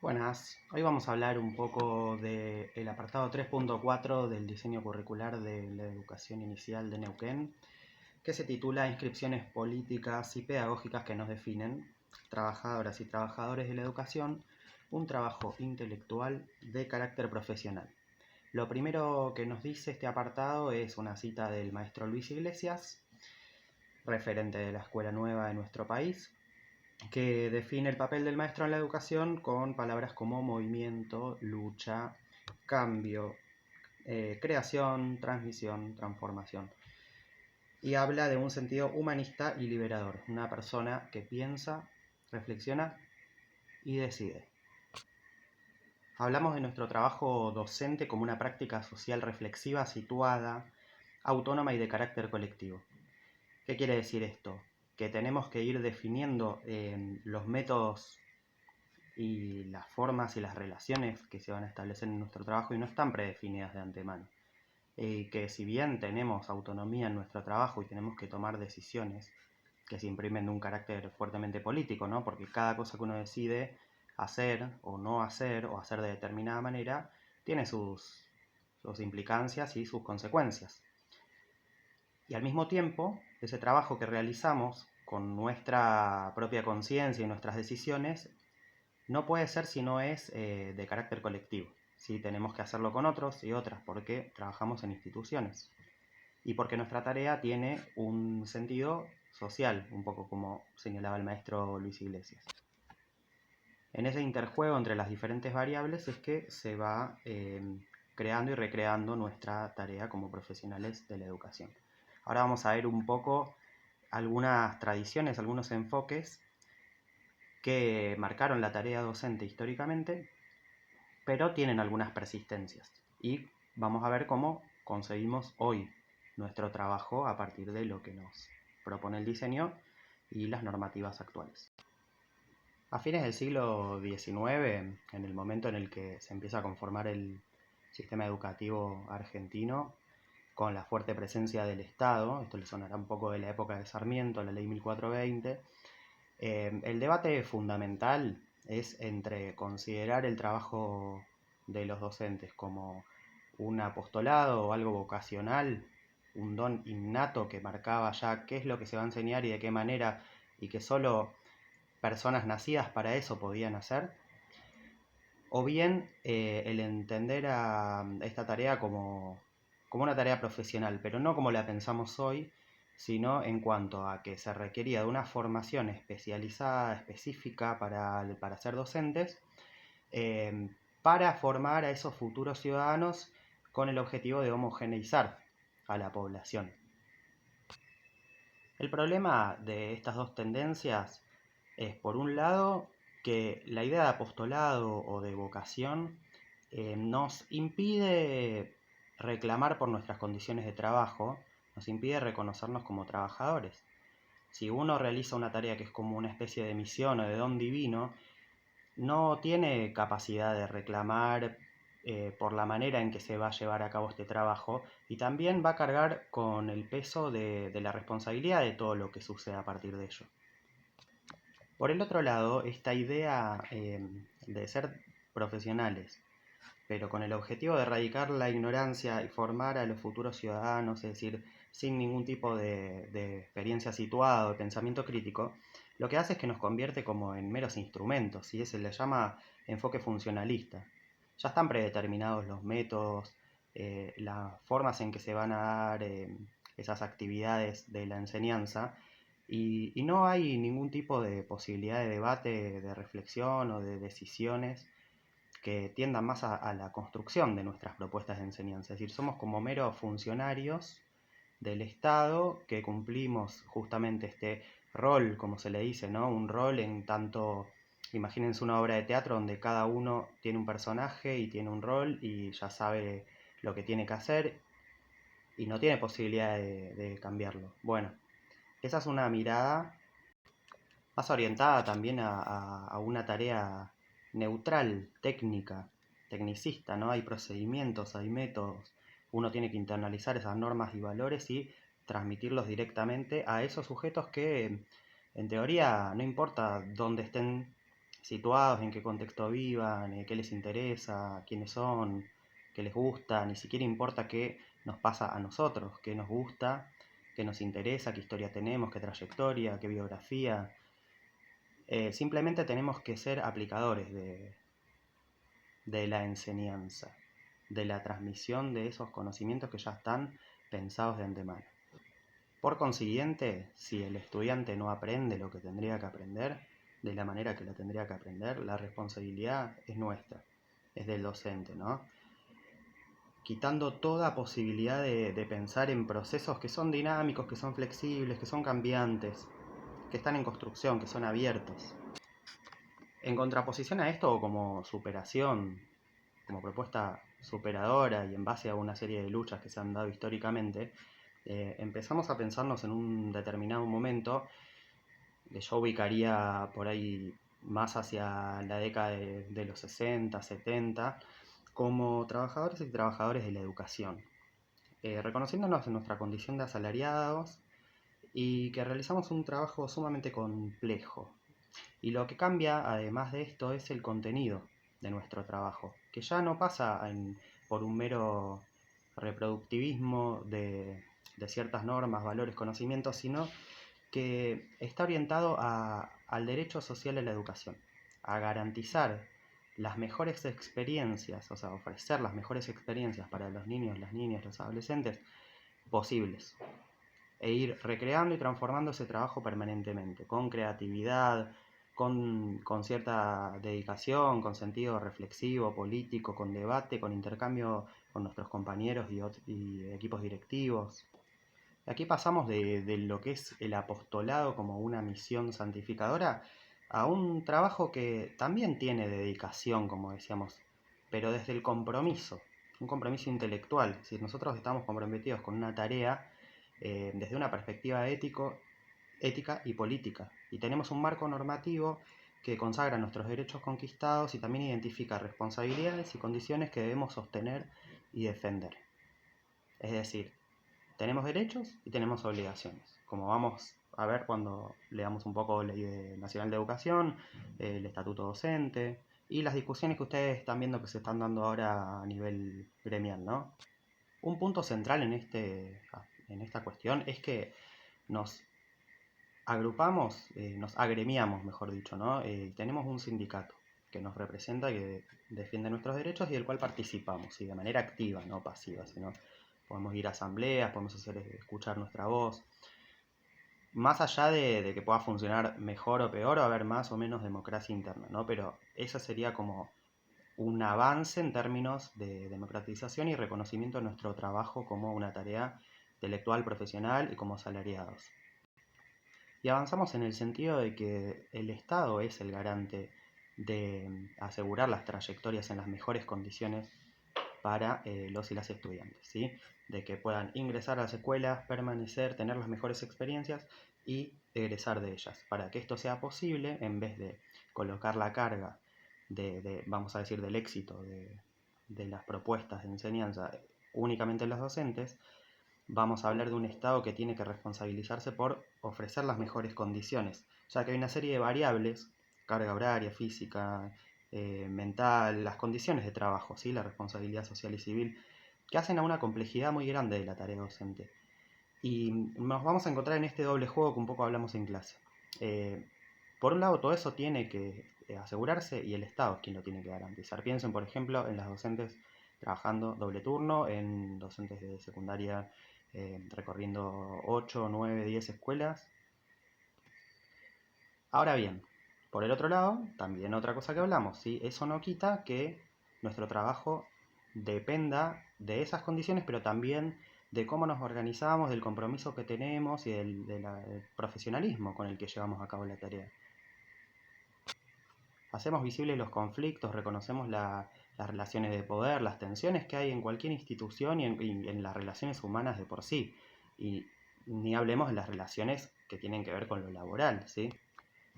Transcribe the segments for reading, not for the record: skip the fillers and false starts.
Buenas, hoy vamos a hablar un poco del apartado 3.4 del diseño curricular de la educación inicial de Neuquén, que se titula Inscripciones políticas y pedagógicas que nos definen, trabajadoras y trabajadores de la educación, un trabajo intelectual de carácter profesional. Lo primero que nos dice este apartado es una cita del maestro Luis Iglesias, referente de la escuela nueva de nuestro país, que define el papel del maestro en la educación con palabras como movimiento, lucha, cambio, creación, transmisión, transformación. Y habla de un sentido humanista y liberador, una persona que piensa, reflexiona y decide. Hablamos de nuestro trabajo docente como una práctica social reflexiva situada, autónoma y de carácter colectivo. ¿Qué quiere decir esto? Que tenemos que ir definiendo los métodos y las formas y las relaciones que se van a establecer en nuestro trabajo y no están predefinidas de antemano. Que si bien tenemos autonomía en nuestro trabajo y tenemos que tomar decisiones que se imprimen de un carácter fuertemente político, ¿no? Porque cada cosa que uno decide hacer o hacer de determinada manera, tiene sus implicancias y sus consecuencias. Y al mismo tiempo, ese trabajo que realizamos con nuestra propia conciencia y nuestras decisiones no puede ser si no es de carácter colectivo. ¿Sí? Tenemos que hacerlo con otros y otras porque trabajamos en instituciones y porque nuestra tarea tiene un sentido social, un poco como señalaba el maestro Luis Iglesias. En ese interjuego entre las diferentes variables es que se va creando y recreando nuestra tarea como profesionales de la educación. Ahora vamos a ver un poco algunas tradiciones, algunos enfoques que marcaron la tarea docente históricamente, pero tienen algunas persistencias. Y vamos a ver cómo conseguimos hoy nuestro trabajo a partir de lo que nos propone el diseño y las normativas actuales. A fines del siglo XIX, en el momento en el que se empieza a conformar el sistema educativo argentino, con la fuerte presencia del Estado, esto le sonará un poco de la época de Sarmiento, la ley 1420, el debate fundamental es entre considerar el trabajo de los docentes como un apostolado o algo vocacional, un don innato que marcaba ya qué es lo que se va a enseñar y de qué manera, y que solo personas nacidas para eso podían hacer, o bien el entender a esta tarea como una tarea profesional, pero no como la pensamos hoy, sino en cuanto a que se requería de una formación especializada, específica para ser docentes, eh, para formar a esos futuros ciudadanos con el objetivo de homogeneizar a la población. El problema de estas dos tendencias es, por un lado, que la idea de apostolado o de vocación nos impide reclamar por nuestras condiciones de trabajo, nos impide reconocernos como trabajadores. Si uno realiza una tarea que es como una especie de misión o de don divino, no tiene capacidad de reclamar por la manera en que se va a llevar a cabo este trabajo y también va a cargar con el peso de la responsabilidad de todo lo que sucede a partir de ello. Por el otro lado, esta idea de ser profesionales, pero con el objetivo de erradicar la ignorancia y formar a los futuros ciudadanos, es decir, sin ningún tipo de experiencia situada o de pensamiento crítico, lo que hace es que nos convierte como en meros instrumentos, y se le llama enfoque funcionalista. Ya están predeterminados los métodos, las formas en que se van a dar esas actividades de la enseñanza, y no hay ningún tipo de posibilidad de debate, de reflexión o de decisiones que tiendan más a la construcción de nuestras propuestas de enseñanza. Es decir, somos como meros funcionarios del Estado que cumplimos justamente este rol, como se le dice, ¿no? Un rol en tanto, imagínense una obra de teatro donde cada uno tiene un personaje y tiene un rol y ya sabe lo que tiene que hacer y no tiene posibilidad de cambiarlo. Bueno, esa es una mirada más orientada también a una tarea neutral, técnica, tecnicista, ¿no? Hay procedimientos, hay métodos. Uno tiene que internalizar esas normas y valores y transmitirlos directamente a esos sujetos que, en teoría, no importa dónde estén situados, en qué contexto vivan, qué les interesa, quiénes son, qué les gusta, ni siquiera importa qué nos pasa a nosotros, qué nos gusta, qué nos interesa, qué historia tenemos, qué trayectoria, qué biografía. Simplemente tenemos que ser aplicadores de la enseñanza, de la transmisión de esos conocimientos que ya están pensados de antemano. Por consiguiente, si el estudiante no aprende lo que tendría que aprender, de la manera que lo tendría que aprender, la responsabilidad es nuestra, es del docente, ¿no? Quitando toda posibilidad de pensar en procesos que son dinámicos, que son flexibles, que son cambiantes, que están en construcción, que son abiertos. En contraposición a esto, o como superación, como propuesta superadora y en base a una serie de luchas que se han dado históricamente, empezamos a pensarnos en un determinado momento, que yo ubicaría por ahí más hacia la década de los 60, 70, como trabajadores y trabajadores de la educación, reconociéndonos en nuestra condición de asalariados y que realizamos un trabajo sumamente complejo. Y lo que cambia, además de esto, es el contenido de nuestro trabajo, que ya no pasa por un mero reproductivismo de ciertas normas, valores, conocimientos, sino que está orientado al derecho social a la educación, a garantizar las mejores experiencias, o sea, ofrecer las mejores experiencias para los niños, las niñas, los adolescentes posibles, e ir recreando y transformando ese trabajo permanentemente, con creatividad, con cierta dedicación, con sentido reflexivo, político, con debate, con intercambio con nuestros compañeros y equipos directivos. Aquí pasamos de lo que es el apostolado como una misión santificadora a un trabajo que también tiene dedicación, como decíamos, pero desde el compromiso, un compromiso intelectual. Si nosotros estamos comprometidos con una tarea desde una perspectiva ética y política, y tenemos un marco normativo que consagra nuestros derechos conquistados y también identifica responsabilidades y condiciones que debemos sostener y defender. Es decir, tenemos derechos y tenemos obligaciones, como vamos a ver cuando leamos un poco la Ley Nacional de Educación, el Estatuto Docente y las discusiones que ustedes están viendo que se están dando ahora a nivel gremial, ¿no? Un punto central en esta cuestión es que nos agrupamos, nos agremiamos, mejor dicho, ¿no? Tenemos un sindicato que nos representa, que defiende nuestros derechos y del cual participamos, y de manera activa, no pasiva, sino podemos ir a asambleas, podemos hacer escuchar nuestra voz. Más allá de que pueda funcionar mejor o peor, o haber más o menos democracia interna, ¿no? Pero eso sería como un avance en términos de democratización y reconocimiento de nuestro trabajo como una tarea intelectual, profesional y como asalariados. Y avanzamos en el sentido de que el Estado es el garante de asegurar las trayectorias en las mejores condiciones para los y las estudiantes, ¿sí? De que puedan ingresar a las escuelas, permanecer, tener las mejores experiencias y egresar de ellas. Para que esto sea posible, en vez de colocar la carga vamos a decir, del éxito de las propuestas de enseñanza únicamente en los docentes, vamos a hablar de un Estado que tiene que responsabilizarse por ofrecer las mejores condiciones, ya que hay una serie de variables, carga horaria, física, mental, las condiciones de trabajo, ¿sí? La responsabilidad social y civil, que hacen a una complejidad muy grande de la tarea docente. Y nos vamos a encontrar en este doble juego que un poco hablamos en clase. Por un lado, todo eso tiene que asegurarse y el Estado es quien lo tiene que garantizar. Piensen, por ejemplo, en las docentes trabajando doble turno, en docentes de secundaria recorriendo 8, 9, 10 escuelas. Ahora bien, por el otro lado, también otra cosa que hablamos, ¿sí? Eso no quita que nuestro trabajo dependa de esas condiciones, pero también de cómo nos organizamos, del compromiso que tenemos y del profesionalismo con el que llevamos a cabo la tarea. Hacemos visibles los conflictos, reconocemos las relaciones de poder, las tensiones que hay en cualquier institución y en las relaciones humanas de por sí. Y ni hablemos de las relaciones que tienen que ver con lo laboral, ¿sí?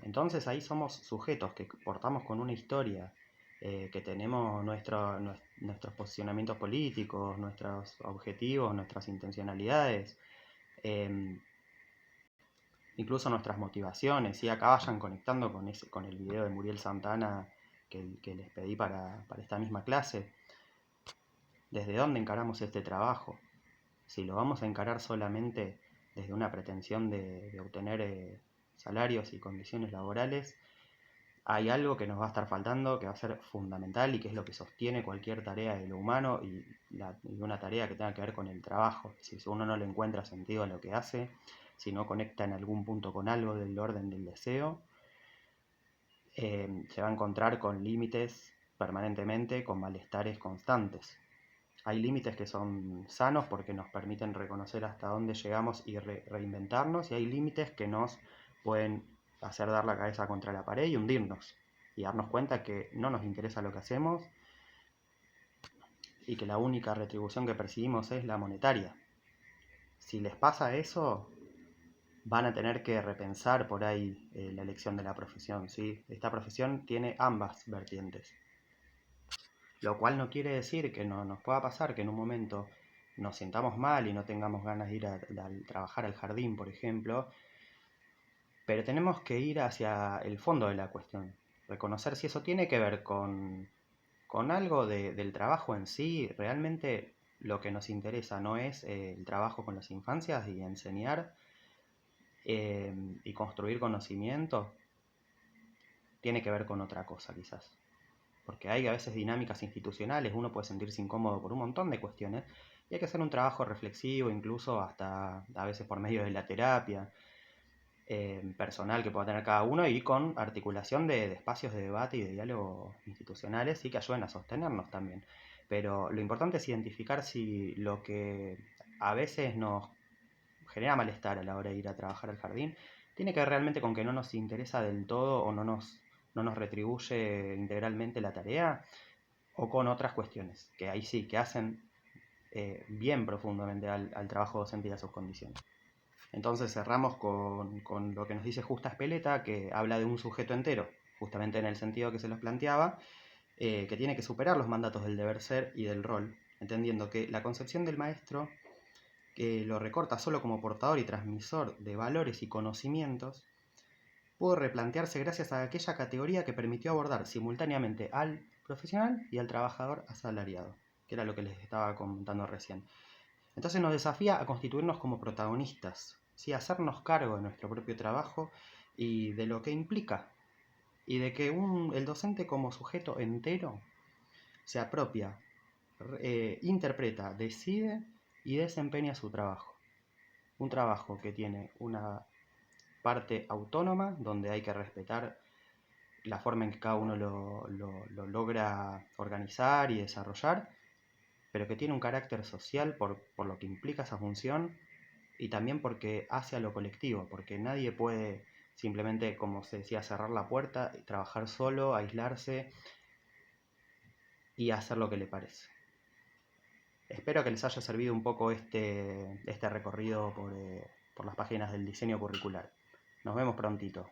Entonces ahí somos sujetos que portamos con una historia, que tenemos nuestros posicionamientos políticos, nuestros objetivos, nuestras intencionalidades, eh, incluso nuestras motivaciones, y acá vayan conectando con el video de Muriel Santana que les pedí para esta misma clase. ¿Desde dónde encaramos este trabajo? Si lo vamos a encarar solamente desde una pretensión de obtener salarios y condiciones laborales, hay algo que nos va a estar faltando, que va a ser fundamental y que es lo que sostiene cualquier tarea de lo humano y una tarea que tenga que ver con el trabajo. Si uno no le encuentra sentido a lo que hace, si no conecta en algún punto con algo del orden del deseo, se va a encontrar con límites permanentemente, con malestares constantes. Hay límites que son sanos porque nos permiten reconocer hasta dónde llegamos y reinventarnos, y hay límites que nos pueden hacer dar la cabeza contra la pared y hundirnos, y darnos cuenta que no nos interesa lo que hacemos y que la única retribución que percibimos es la monetaria. Si les pasa eso, van a tener que repensar por ahí la elección de la profesión, ¿sí? Esta profesión tiene ambas vertientes. Lo cual no quiere decir que no nos pueda pasar que en un momento nos sintamos mal y no tengamos ganas de ir a trabajar al jardín, por ejemplo, pero tenemos que ir hacia el fondo de la cuestión, reconocer si eso tiene que ver con algo del trabajo en sí. Realmente lo que nos interesa no es el trabajo con las infancias y enseñar y construir conocimiento, tiene que ver con otra cosa quizás. Porque hay a veces dinámicas institucionales, uno puede sentirse incómodo por un montón de cuestiones, y hay que hacer un trabajo reflexivo, incluso hasta a veces por medio de la terapia personal que pueda tener cada uno, y con articulación de espacios de debate y de diálogo institucionales, y que ayuden a sostenernos también. Pero lo importante es identificar si lo que a veces nos genera malestar a la hora de ir a trabajar al jardín tiene que ver realmente con que no nos interesa del todo o no nos retribuye integralmente la tarea, o con otras cuestiones, que ahí sí, que hacen bien profundamente al trabajo docente y a sus condiciones. Entonces cerramos con lo que nos dice Justa Espeleta, que habla de un sujeto entero, justamente en el sentido que se los planteaba, que tiene que superar los mandatos del deber ser y del rol, entendiendo que la concepción del maestro, que lo recorta solo como portador y transmisor de valores y conocimientos, pudo replantearse gracias a aquella categoría que permitió abordar simultáneamente al profesional y al trabajador asalariado, que era lo que les estaba comentando recién. Entonces nos desafía a constituirnos como protagonistas, ¿sí? A hacernos cargo de nuestro propio trabajo y de lo que implica, y de que el docente como sujeto entero se apropia, interpreta, decide y desempeña su trabajo. Un trabajo que tiene una parte autónoma, donde hay que respetar la forma en que cada uno lo logra organizar y desarrollar, pero que tiene un carácter social por lo que implica esa función, y también porque hace a lo colectivo, porque nadie puede simplemente, como se decía, cerrar la puerta, trabajar solo, aislarse y hacer lo que le parece. Espero que les haya servido un poco este recorrido por las páginas del diseño curricular. Nos vemos prontito.